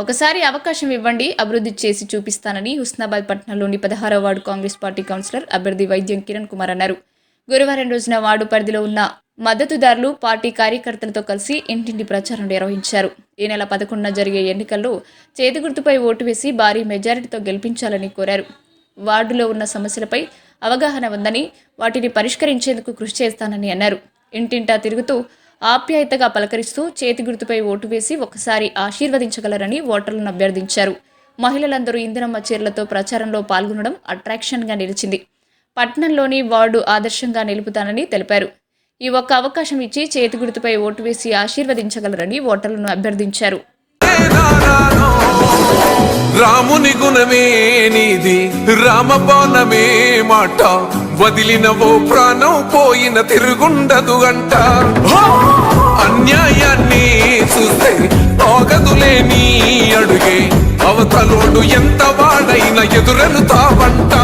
ఒకసారి అవకాశం ఇవ్వండి, అభివృద్ధి చేసి చూపిస్తానని హుస్నాబాద్ పట్టణంలోని 16వ వార్డు కాంగ్రెస్ పార్టీ కౌన్సిలర్ అభ్యర్థి వైద్యం కిరణ్ కుమార్ అన్నారు. గురువారం రోజున వార్డు పరిధిలో ఉన్న మద్దతుదారులు, పార్టీ కార్యకర్తలతో కలిసి ఇంటింటి ప్రచారం నిర్వహించారు. ఈ నెల 11న జరిగే ఎన్నికల్లో చేతి గుర్తుపై ఓటు వేసి భారీ మెజారిటీతో గెలిపించాలని కోరారు. వార్డులో ఉన్న సమస్యలపై అవగాహన ఉందని, వాటిని పరిష్కరించేందుకు కృషి చేస్తానని అన్నారు. ఇంటింటా తిరుగుతూ ఆప్యాయతగా పలకరిస్తూ చేతి గుర్తుపై ఓటు వేసి ఒకసారి ఆశీర్వదించగలరని ఓటర్లను అభ్యర్థించారు. మహిళలందరూ ఇందిరమ్మ చీరలతో ప్రచారంలో పాల్గొనడం అట్రాక్షన్గా నిలిచింది. పట్టణంలోని వార్డు ఆదర్శంగా నిలుపుతానని తెలిపారు. ఈ ఒక్క అవకాశం ఇచ్చి చేతి గుర్తుపై ఓటు వేసి ఆశీర్వదించగలరని ఓటర్లను అభ్యర్థించారు. రాముని గుణమే నీది, రామబాణమే మాట, వదిలినవో ప్రాణం పోయిన తిరుగుండదు గంట. అన్యాయాన్ని చూస్తే ఆగదులే నీ అడుగే, అవతలోడు ఎంత వాడైన ఎదురెలుతావంట.